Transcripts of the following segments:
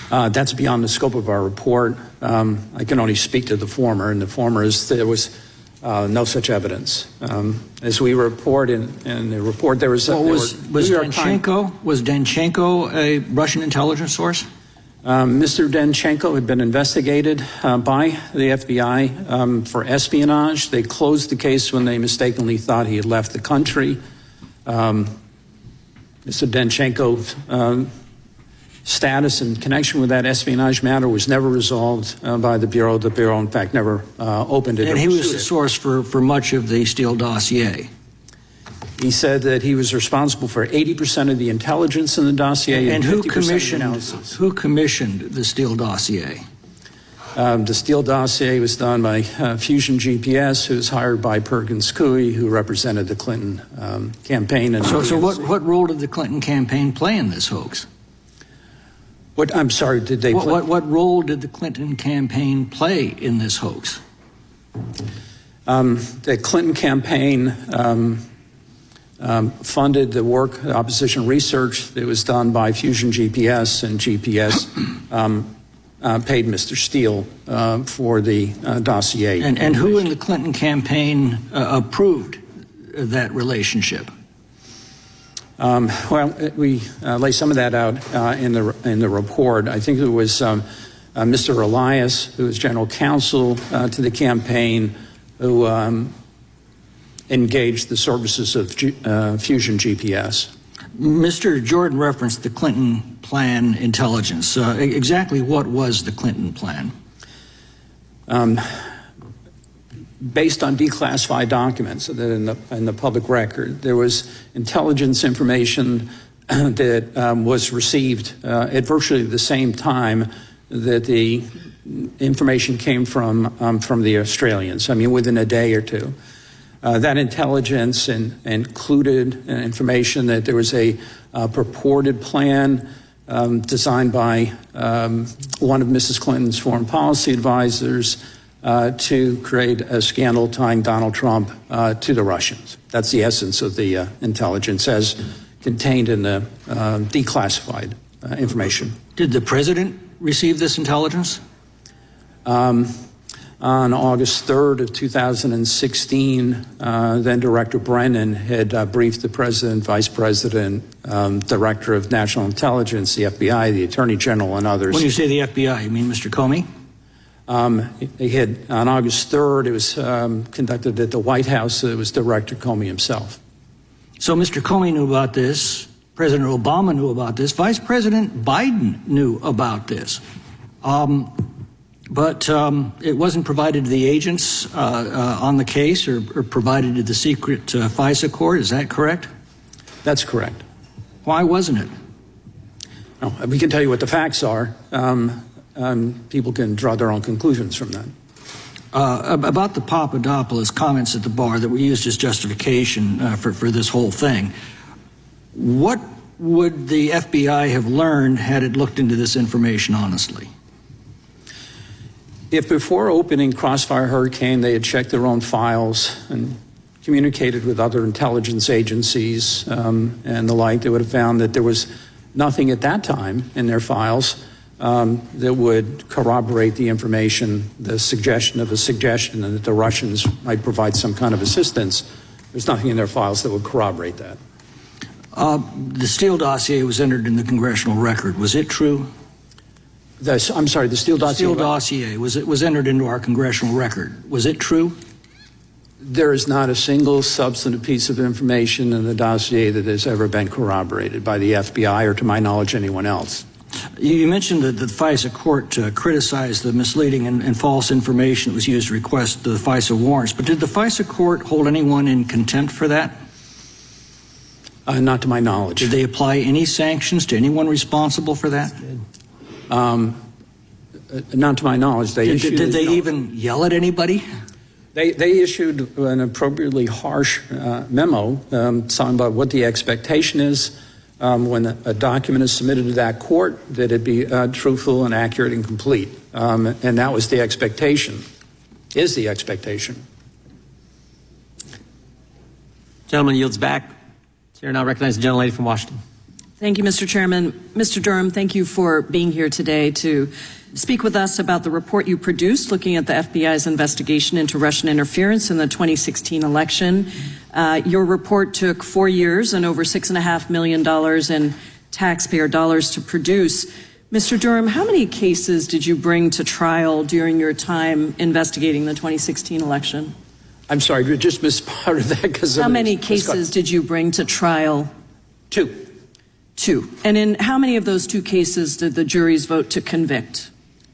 That's beyond the scope of our report. I can only speak to the former, and the former is there was no such evidence. As we report in the report, there was... was Danchenko a Russian intelligence source? Mr. Danchenko had been investigated by the FBI for espionage. They closed the case when they mistakenly thought he had left the country. Mr. Danchenko's status in connection with that espionage matter was never resolved by the Bureau. The Bureau, in fact, never opened it. And he was the source for much of the Steele dossier. He said that he was responsible for 80% of the intelligence in the dossier and 50% of the analysis. Who commissioned the Steele dossier? The Steele dossier was done by Fusion GPS, who was hired by Perkins Coie, who represented the Clinton campaign. And so what role did the Clinton campaign play in this hoax? I'm sorry, did they play? What role did the Clinton campaign play in this hoax? The Clinton campaign funded the work, opposition research that was done by Fusion GPS, and GPS paid Mr. Steele for the dossier. And who in the Clinton campaign approved that relationship? Well, we lay some of that out in the report. I think it was Mr. Elias, who was general counsel to the campaign, who engaged the services of Fusion GPS. Mr. Jordan referenced the Clinton plan intelligence. Exactly what was the Clinton plan? Based on declassified documents that in the public record, there was intelligence information that was received at virtually the same time that the information came from the Australians. I mean, within a day or two. That intelligence included information that there was a purported plan designed by one of Mrs. Clinton's foreign policy advisors to create a scandal tying Donald Trump to the Russians. That's the essence of the intelligence as contained in the declassified information. Did the president receive this intelligence? On August 3rd of 2016, then Director Brennan had briefed the president, vice president, director of national intelligence, the FBI, the attorney general, and others. When you say the FBI, you mean Mr. Comey? He had, on August 3rd, it was conducted at the White House. It was Director Comey himself. So Mr. Comey knew about this. President Obama knew about this. Vice President Biden knew about this. But it wasn't provided to the agents on the case or provided to the secret FISA court. Is that correct? That's correct. Why wasn't it? Oh, we can tell you what the facts are. People can draw their own conclusions from that. About the Papadopoulos comments at the bar that were used as justification for this whole thing, what would the FBI have learned had it looked into this information honestly? If before opening Crossfire Hurricane they had checked their own files and communicated with other intelligence agencies and the like, they would have found that there was nothing at that time in their files that would corroborate the information, the suggestion of a suggestion that the Russians might provide some kind of assistance. There's nothing in their files that would corroborate that. The Steele dossier was entered in the congressional record. Was it true? I'm sorry, the Steele dossier? The Steele dossier was entered into our congressional record. Was it true? There is not a single substantive piece of information in the dossier that has ever been corroborated by the FBI or, to my knowledge, anyone else. You mentioned that the FISA court criticized the misleading and false information that was used to request the FISA warrants, but did the FISA court hold anyone in contempt for that? Not to my knowledge. Did they apply any sanctions to anyone responsible for that? Not to my knowledge. Did they even yell at anybody? They issued an appropriately harsh memo talking about what the expectation is when a document is submitted to that court, that it be truthful and accurate and complete. And that was the expectation, is the expectation. Gentleman yields back. Chair now recognizes the gentlelady from Washington. Thank you, Mr. Chairman. Mr. Durham, thank you for being here today to speak with us about the report you produced looking at the FBI's investigation into Russian interference in the 2016 election. Your report took 4 years and over $6.5 million in taxpayer dollars to produce. Mr. Durham, how many cases did you bring to trial during your time investigating the 2016 election? I'm sorry, you just missed part of that. Because how many cases did you bring to trial? Two. And in how many of those 2 cases did the juries vote to convict?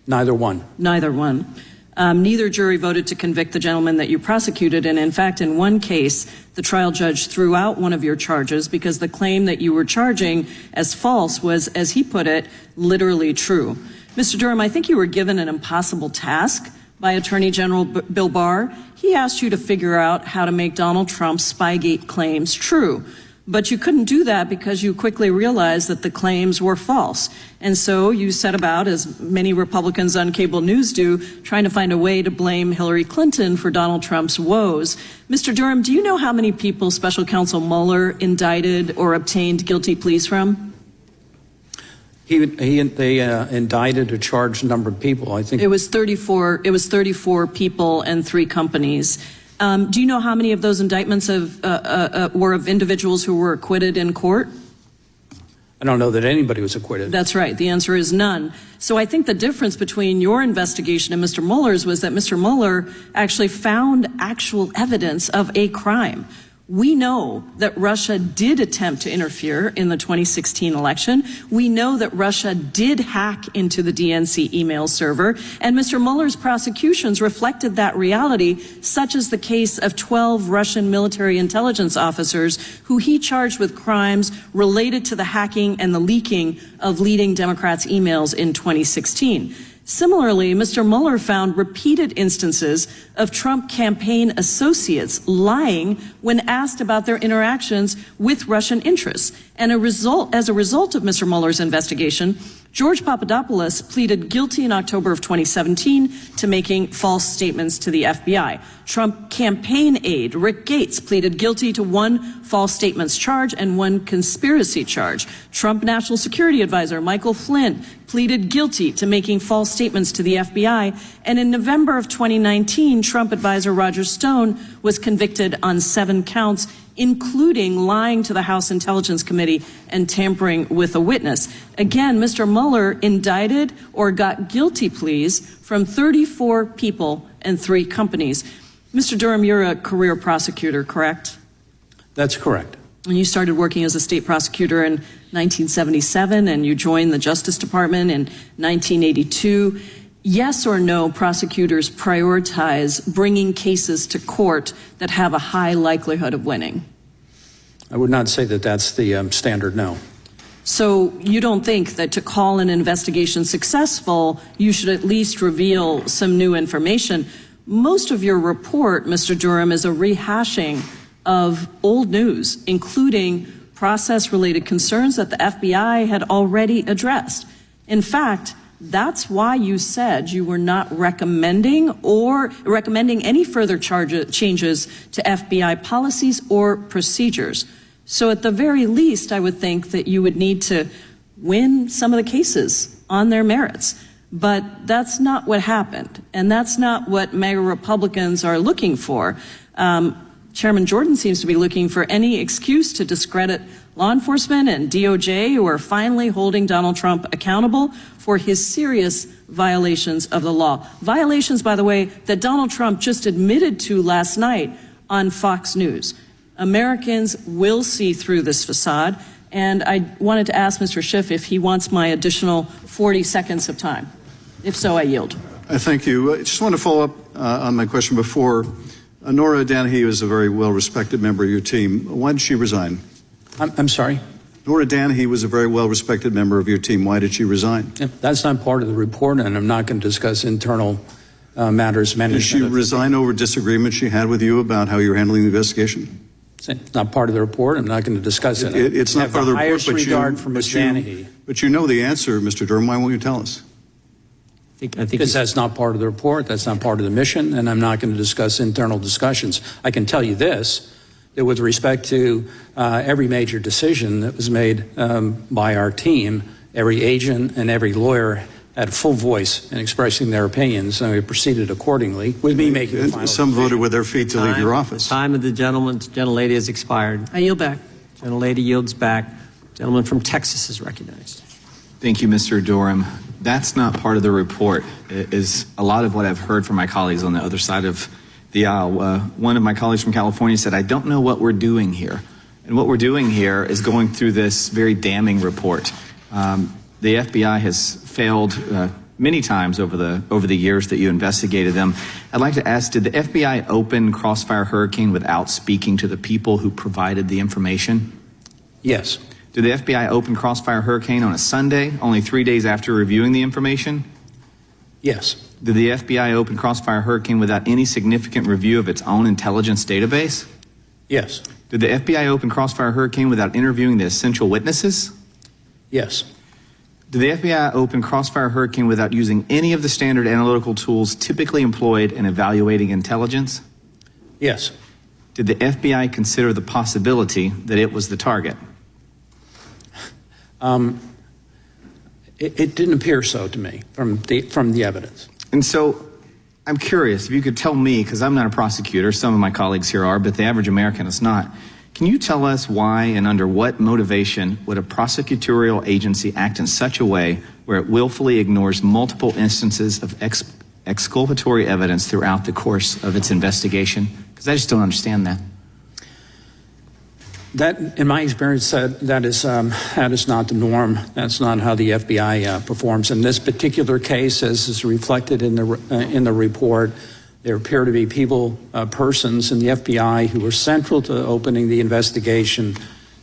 Neither one. Neither one. Neither jury voted to convict the gentleman that you prosecuted, and in fact, in one case, the trial judge threw out one of your charges because the claim that you were charging as false was, as he put it, literally true. Mr. Durham, I think you were given an impossible task by Attorney General Bill Barr. He asked you to figure out how to make Donald Trump's Spygate claims true. But you couldn't do that because you quickly realized that the claims were false. And so you set about, as many Republicans on cable news do, trying to find a way to blame Hillary Clinton for Donald Trump's woes. Mr. Durham, do you know how many people Special Counsel Mueller indicted or obtained guilty pleas from? They indicted a charged number of people. I think it was 34. It was 34 people and 3 companies. Do you know how many of those indictments were of individuals who were acquitted in court? I don't know that anybody was acquitted. That's right. The answer is none. So I think the difference between your investigation and Mr. Mueller's was that Mr. Mueller actually found actual evidence of a crime. We know that Russia did attempt to interfere in the 2016 election. We know that Russia did hack into the DNC email server, and Mr. Mueller's prosecutions reflected that reality, such as the case of 12 Russian military intelligence officers who he charged with crimes related to the hacking and the leaking of leading Democrats' emails in 2016. Similarly, Mr. Mueller found repeated instances of Trump campaign associates lying when asked about their interactions with Russian interests. And as a result of Mr. Mueller's investigation, George Papadopoulos pleaded guilty in October of 2017 to making false statements to the FBI. Trump campaign aide Rick Gates pleaded guilty to 1 false statements charge and 1 conspiracy charge. Trump National Security Advisor Michael Flynn pleaded guilty to making false statements to the FBI. And in November of 2019, Trump advisor Roger Stone was convicted on 7 counts, including lying to the House Intelligence Committee and tampering with a witness. Again, Mr. Mueller indicted or got guilty pleas from 34 people and 3 companies. Mr. Durham, you're a career prosecutor, correct? That's correct. And you started working as a state prosecutor in 1977, and you joined the Justice Department in 1982. Yes or no, prosecutors prioritize bringing cases to court that have a high likelihood of winning? I would not say that that's the standard, no. So you don't think that to call an investigation successful, you should at least reveal some new information? Most of your report, Mr. Durham, is a rehashing of old news, including process-related concerns that the FBI had already addressed. In fact, that's why you said you were not recommending any further changes to FBI policies or procedures. So at the very least, I would think that you would need to win some of the cases on their merits. But that's not what happened, and that's not what MAGA Republicans are looking for. Chairman Jordan seems to be looking for any excuse to discredit law enforcement and DOJ, who are finally holding Donald Trump accountable for his serious violations of the law. Violations, by the way, that Donald Trump just admitted to last night on Fox News. Americans will see through this facade, and I wanted to ask Mr. Schiff if he wants my additional 40 seconds of time. If so, I yield. Thank you. I just want to follow up on my question before. Nora Danahy was a very well-respected member of your team. Why did she resign? I'm sorry? Nora Danahy was a very well-respected member of your team. Why did she resign? That's not part of the report, and I'm not going to discuss internal matters. Did she resign over disagreement she had with you about how you're handling the investigation? It's not part of the report. I'm not going to discuss it. It's not part of the report, regard for Ms. Danahy. But you know the answer, Mr. Durham. Why won't you tell us? I think because that's not part of the report. That's not part of the mission, and I'm not going to discuss internal discussions. I can tell you this. that with respect to every major decision that was made by our team, every agent and every lawyer had a full voice in expressing their opinions, and we proceeded accordingly, with me making the final Some decision. voted with their feet to leave your office. The time of the gentlelady has expired. I yield back. Gentlelady yields back. Gentleman from Texas is recognized. Thank you, Mr. Durham. That's not part of the report. It is a lot of what I've heard from my colleagues on the other side of the aisle. One of my colleagues from California said, I don't know what we're doing here. And what we're doing here is going through this very damning report. The FBI has failed many times over the years that you investigated them. I'd like to ask, did the FBI open Crossfire Hurricane without speaking to the people who provided the information? Yes. Did the FBI open Crossfire Hurricane on a Sunday, only 3 days after reviewing the information? Yes. Did the FBI open Crossfire Hurricane without any significant review of its own intelligence database? Yes. Did the FBI open Crossfire Hurricane without interviewing the essential witnesses? Yes. Did the FBI open Crossfire Hurricane without using any of the standard analytical tools typically employed in evaluating intelligence? Yes. Did the FBI consider the possibility that it was the target? It didn't appear so to me from the evidence. And so I'm curious if you could tell me, because I'm not a prosecutor, some of my colleagues here are, but the average American is not. Can you tell us why and under what motivation would a prosecutorial agency act in such a way where it willfully ignores multiple instances of exculpatory evidence throughout the course of its investigation? Because I just don't understand that. That, in my experience, that is not the norm. That's not how the FBI performs. In this particular case, as is reflected in the report, there appear to be persons in the FBI who were central to opening the investigation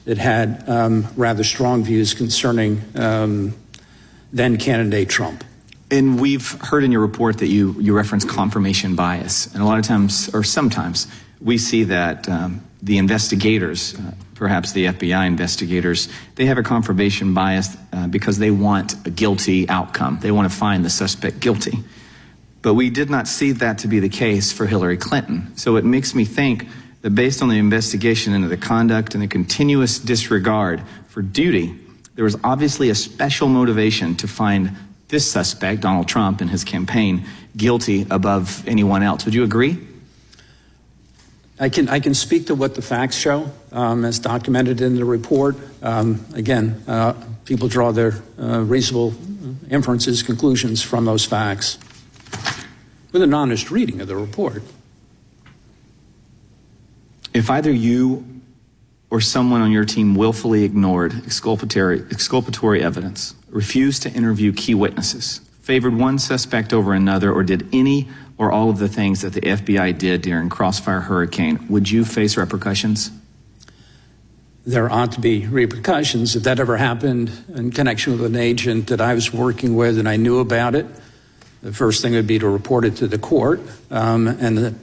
that had rather strong views concerning then candidate Trump. And we've heard in your report that you reference confirmation bias. And a lot of times, or sometimes, we see that the investigators, perhaps the FBI investigators, they have a confirmation bias because they want a guilty outcome. They want to find the suspect guilty. But we did not see that to be the case for Hillary Clinton. So it makes me think that based on the investigation into the conduct and the continuous disregard for duty, there was obviously a special motivation to find this suspect, Donald Trump and his campaign, guilty above anyone else. Would you agree? I can speak to what the facts show, as documented in the report. Again, people draw their reasonable inferences, conclusions from those facts with an honest reading of the report. If either you or someone on your team willfully ignored exculpatory evidence, refused to interview key witnesses, favored one suspect over another, or did any or all of the things that the FBI did during Crossfire Hurricane, would you face repercussions? There ought to be repercussions. If that ever happened in connection with an agent that I was working with and I knew about it, the first thing would be to report it to the court, and the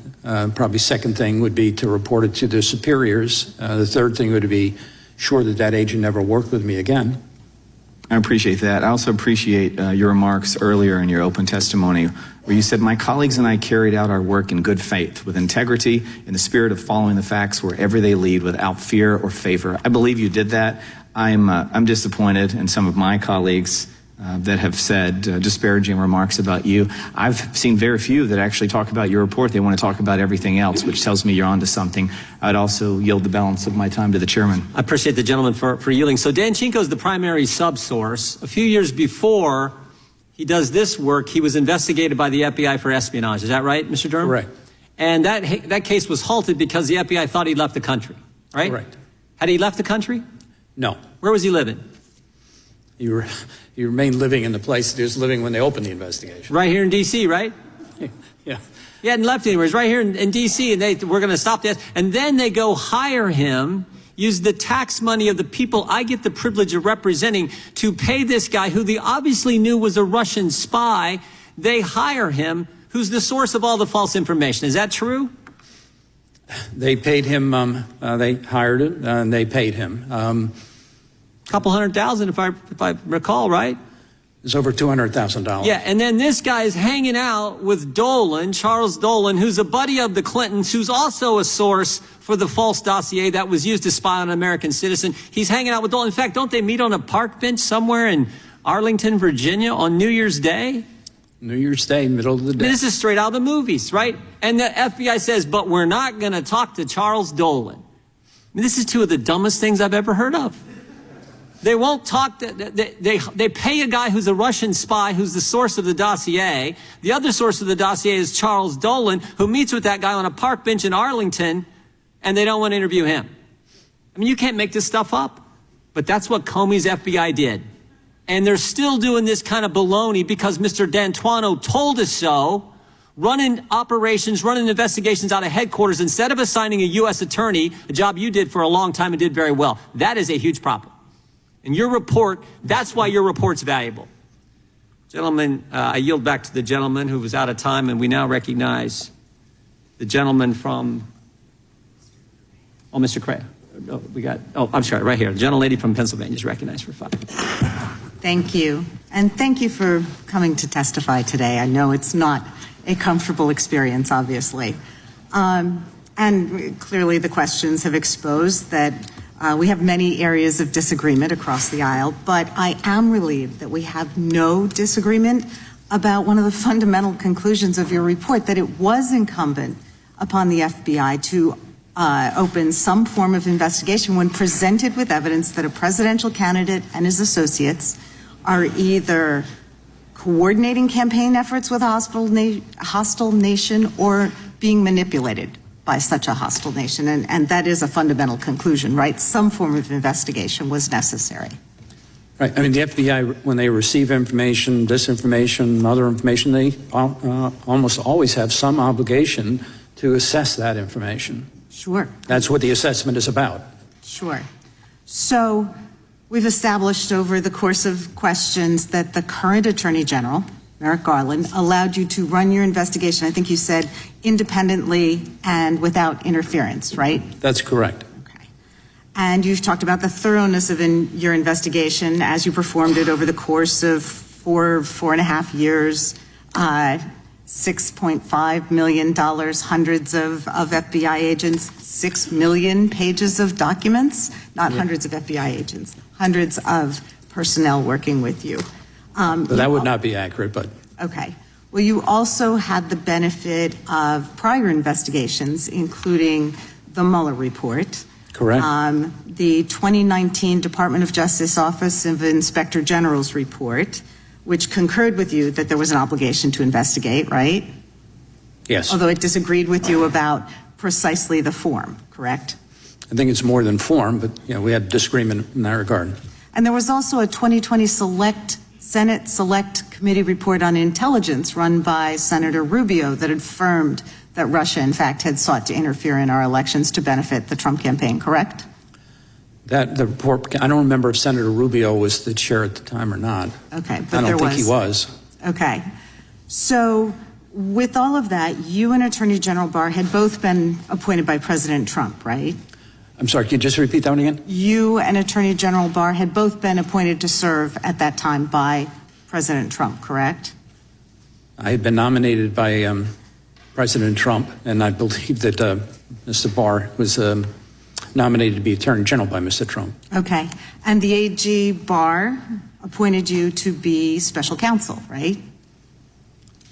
probably second thing would be to report it to their superiors. The third thing would be sure that that agent never worked with me again. I appreciate that. I also appreciate your remarks earlier in your open testimony where you said, my colleagues and I carried out our work in good faith, with integrity, in the spirit of following the facts wherever they lead, without fear or favor. I believe you did that. I'm disappointed in some of my colleagues that have said disparaging remarks about you. I've seen very few that actually talk about your report. They want to talk about everything else, which tells me you're onto something. I'd also yield the balance of my time to the chairman. I appreciate the gentleman for yielding. So Danchenko is the primary subsource. A few years before he does this work, he was investigated by the FBI for espionage. Is that right, Mr. Durham? Correct. And that case was halted because the FBI thought he left the country, right? Correct. Had he left the country? No. Where was he living? He remained living in the place that he was living when they opened the investigation. Right here in D.C., right? Yeah. He hadn't left anywhere. He's right here in D.C., and we're going to stop this. And then they go hire him, use the tax money of the people I get the privilege of representing to pay this guy who they obviously knew was a Russian spy. They hire him, who's the source of all the false information. Is that true? They paid him, they hired him, and they paid him. Couple $100,000 if I recall, right? It's over $200,000. Yeah, and then this guy is hanging out with Dolan, Charles Dolan, who's a buddy of the Clintons, who's also a source for the false dossier that was used to spy on an American citizen. He's hanging out with Dolan. In fact, don't they meet on a park bench somewhere in Arlington, Virginia on New Year's Day? New Year's Day, middle of the day. This is straight out of the movies, right? And the FBI says, but we're not going to talk to Charles Dolan. I mean, this is two of the dumbest things I've ever heard of. They won't talk. They pay a guy who's a Russian spy who's the source of the dossier. The other source of the dossier is Charles Dolan, who meets with that guy on a park bench in Arlington, and they don't want to interview him. I mean, you can't make this stuff up. But that's what Comey's FBI did. And they're still doing this kind of baloney because Mr. D'Antuono told us so, running operations, running investigations out of headquarters instead of assigning a U.S. attorney, a job you did for a long time and did very well. That is a huge problem. And your report, that's why your report's valuable. Gentlemen, I yield back to the gentleman who was out of time, and we now recognize the gentleman from, Mr. Craig. I'm sorry, right here. The gentlelady from Pennsylvania is recognized for 5. Thank you. And thank you for coming to testify today. I know it's not a comfortable experience, obviously. And clearly the questions have exposed that we have many areas of disagreement across the aisle, but I am relieved that we have no disagreement about one of the fundamental conclusions of your report, that it was incumbent upon the FBI to open some form of investigation when presented with evidence that a presidential candidate and his associates are either coordinating campaign efforts with a hostile nation or being manipulated by such a hostile nation. And that is a fundamental conclusion, right? Some form of investigation was necessary. Right. I mean, the FBI, when they receive information, disinformation, other information, they almost always have some obligation to assess that information. Sure. That's what the assessment is about. Sure. So we've established over the course of questions that the current Attorney General, Merrick Garland, allowed you to run your investigation, I think you said, independently and without interference, right? That's correct. Okay. And you've talked about the thoroughness of your investigation as you performed it over the course of 4.5 years, $6.5 million, hundreds of FBI agents, 6 million pages of documents, not hundreds of FBI agents, hundreds of personnel working with you. That would not be accurate, but. Okay. Well, you also had the benefit of prior investigations, including the Mueller report. Correct. The 2019 Department of Justice Office of Inspector General's report, which concurred with you that there was an obligation to investigate, right? Yes. Although it disagreed with you about precisely the form, correct? I think it's more than form, but we had disagreement in that regard. And there was also a 2020 Senate Select Committee report on intelligence run by Senator Rubio that affirmed that Russia, in fact, had sought to interfere in our elections to benefit the Trump campaign, correct? The report, I don't remember if Senator Rubio was the chair at the time or not. Okay, but I don't think he was. Okay. So with all of that, you and Attorney General Barr had both been appointed by President Trump, right? I'm sorry, can you just repeat that one again? You and Attorney General Barr had both been appointed to serve at that time by President Trump, correct? I had been nominated by President Trump, and I believe that Mr. Barr was nominated to be Attorney General by Mr. Trump. Okay. And the AG Barr appointed you to be special counsel, right?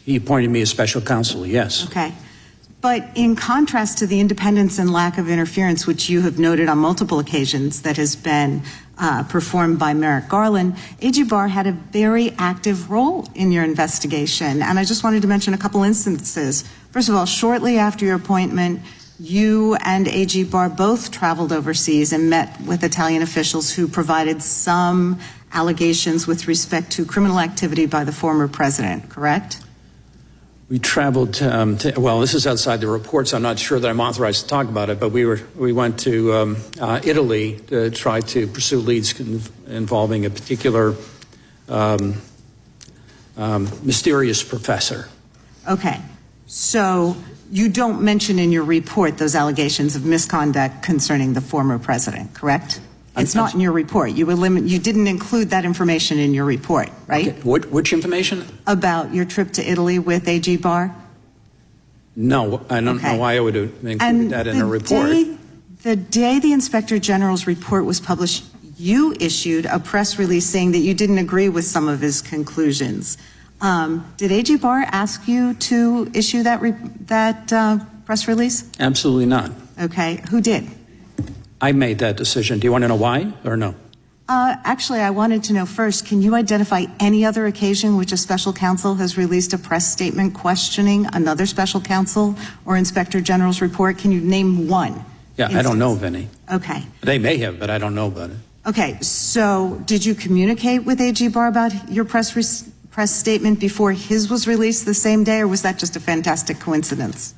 He appointed me as special counsel, yes. Okay. But in contrast to the independence and lack of interference, which you have noted on multiple occasions that has been performed by Merrick Garland, AG Barr had a very active role in your investigation. And I just wanted to mention a couple instances. First of all, shortly after your appointment, you and AG Barr both traveled overseas and met with Italian officials who provided some allegations with respect to criminal activity by the former president, correct? We traveled well, this is outside the report, so I'm not sure that I'm authorized to talk about it, but we went to Italy to try to pursue leads involving a particular mysterious professor. Okay. So you don't mention in your report those allegations of misconduct concerning the former president, correct? It's not in your report. You didn't include that information in your report, right? Okay. Which information? About your trip to Italy with A.G. Barr? No, I don't know why I would have included that in a report. The day the Inspector General's report was published, you issued a press release saying that you didn't agree with some of his conclusions. Did A.G. Barr ask you to issue that press release? Absolutely not. Okay. Who did? I made that decision. Do you want to know why or no? Actually, I wanted to know first, can you identify any other occasion which a special counsel has released a press statement questioning another special counsel or Inspector General's report? Can you name one? Yeah, instance? I don't know of any. Okay. They may have, but I don't know about it. Okay, so did you communicate with A.G. Barr about your press statement before his was released the same day, or was that just a fantastic coincidence?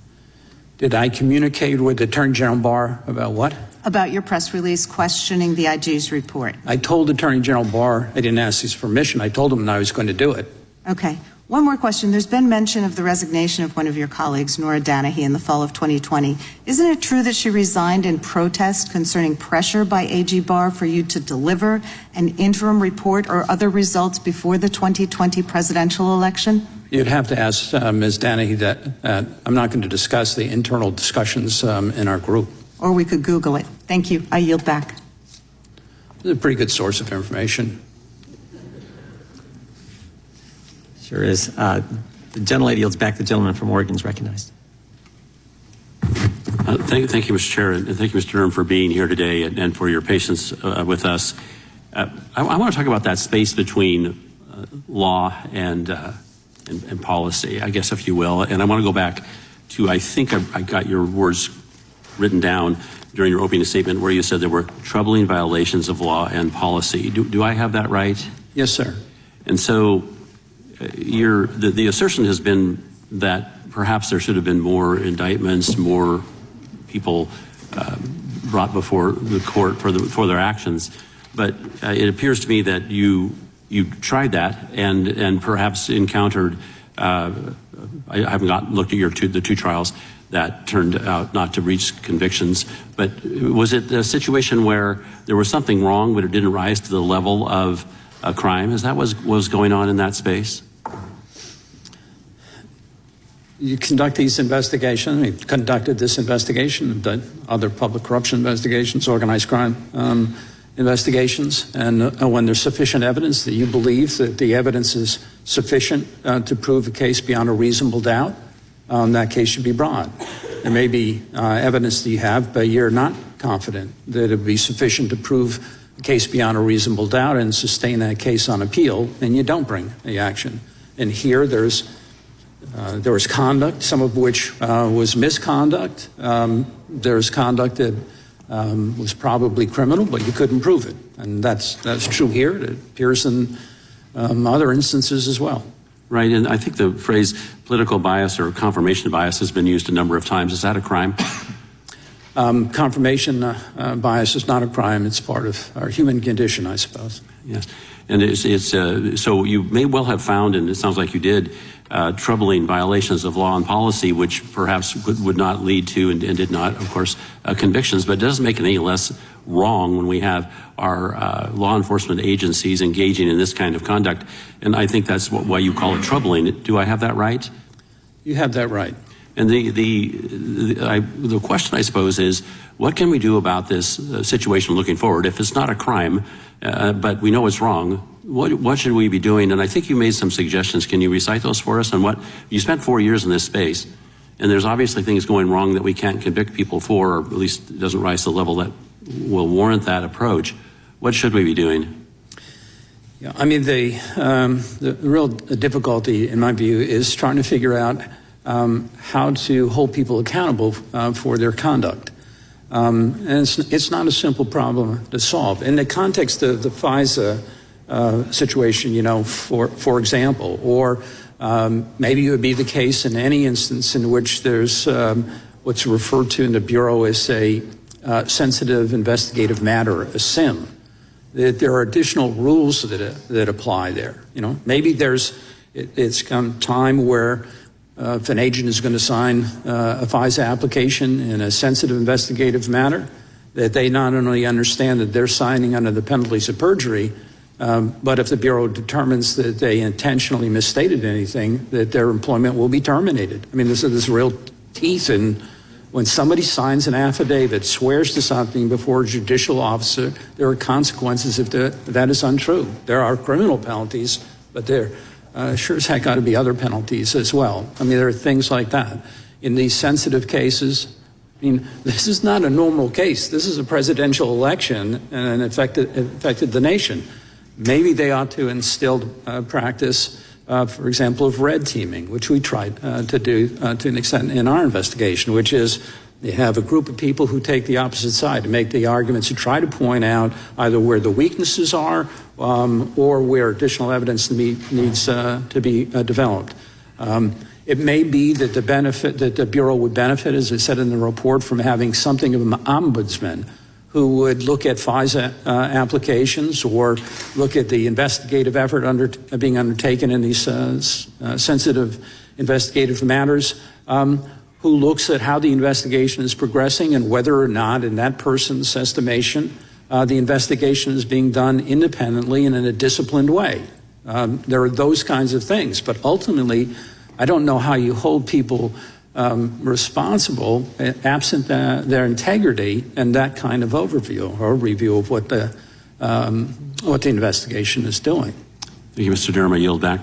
Did I communicate with Attorney General Barr about what? About your press release questioning the IG's report. I told Attorney General Barr, I didn't ask his permission, I told him that I was going to do it. Okay. One more question. There's been mention of the resignation of one of your colleagues, Nora Danahy, in the fall of 2020. Isn't it true that she resigned in protest concerning pressure by A.G. Barr for you to deliver an interim report or other results before the 2020 presidential election? You'd have to ask Ms. Danahy that. I'm not going to discuss the internal discussions in our group. Or we could Google it. Thank you. I yield back. It's a pretty good source of information. Sure is. The gentlelady yields back. The gentleman from Oregon is recognized. Thank you, Mr. Chair, and thank you, Mr. Durham, for being here today and for your patience with us. I want to talk about that space between law and policy, I guess, if you will. And I want to go back to, I think I got your words written down during your opening statement where you said there were troubling violations of law and policy. Do I have that right? Yes, sir. And so the assertion has been that perhaps there should have been more indictments, more people brought before the court for their actions. But it appears to me that you tried that and perhaps encountered. I haven't looked at the two trials that turned out not to reach convictions. But was it a situation where there was something wrong, but it didn't rise to the level of a crime? Is that what was going on in that space? You conduct these investigations. We conducted this investigation, done other public corruption investigations, organized crime investigations, and when there's sufficient evidence that you believe that the evidence is sufficient to prove a case beyond a reasonable doubt, that case should be brought. There may be evidence that you have, but you're not confident that it would be sufficient to prove a case beyond a reasonable doubt and sustain that case on appeal, and you don't bring the action. And here there was conduct, some of which was misconduct. There's conduct that was probably criminal, but you couldn't prove it. And that's true here. It appears in other instances as well. Right, and I think the phrase political bias or confirmation bias has been used a number of times. Is that a crime? Confirmation bias is not a crime. It's part of our human condition, I suppose. Yes, and it's so you may well have found, and it sounds like you did, troubling violations of law and policy, which perhaps would not lead to and did not, of course, convictions. But it doesn't make it any less wrong when we have our law enforcement agencies engaging in this kind of conduct. And I think that's why you call it troubling. Do I have that right? You have that right. And the question, I suppose, is what can we do about this situation looking forward? If it's not a crime, but we know it's wrong, what should we be doing? And I think you made some suggestions. Can you recite those for us? And what you spent 4 years in this space, and there's obviously things going wrong that we can't convict people for, or at least it doesn't rise to the level that will warrant that approach. What should we be doing? Yeah, I mean, the real difficulty, in my view, is trying to figure out how to hold people accountable for their conduct. And it's not a simple problem to solve. In the context of the FISA situation, for example, or maybe it would be the case in any instance in which there's what's referred to in the Bureau as a sensitive investigative matter, a SIM. That there are additional rules that apply there. Maybe it's come time where if an agent is going to sign a FISA application in a sensitive investigative matter, that they not only understand that they're signing under the penalties of perjury, but if the Bureau determines that they intentionally misstated anything, that their employment will be terminated. I mean, there's real teeth in when somebody signs an affidavit, swears to something before a judicial officer, there are consequences if that is untrue. There are criminal penalties, but there sure as heck ought to be other penalties as well. I mean, there are things like that. In these sensitive cases, I mean, this is not a normal case. This is a presidential election and it affected the nation. Maybe they ought to instill practice, for example, of red teaming, which we tried to do to an extent in our investigation, which is you have a group of people who take the opposite side to make the arguments to try to point out either where the weaknesses are or where additional evidence needs to be developed. It may be that the Bureau would benefit, as I said in the report, from having something of an ombudsman who would look at FISA applications or look at the investigative effort being undertaken in these sensitive investigative matters, who looks at how the investigation is progressing and whether or not, in that person's estimation, the investigation is being done independently and in a disciplined way. There are those kinds of things, but ultimately, I don't know how you hold people responsible absent their integrity and that kind of overview or review of what the investigation is doing. Thank you, Mr. Durham. I yield back.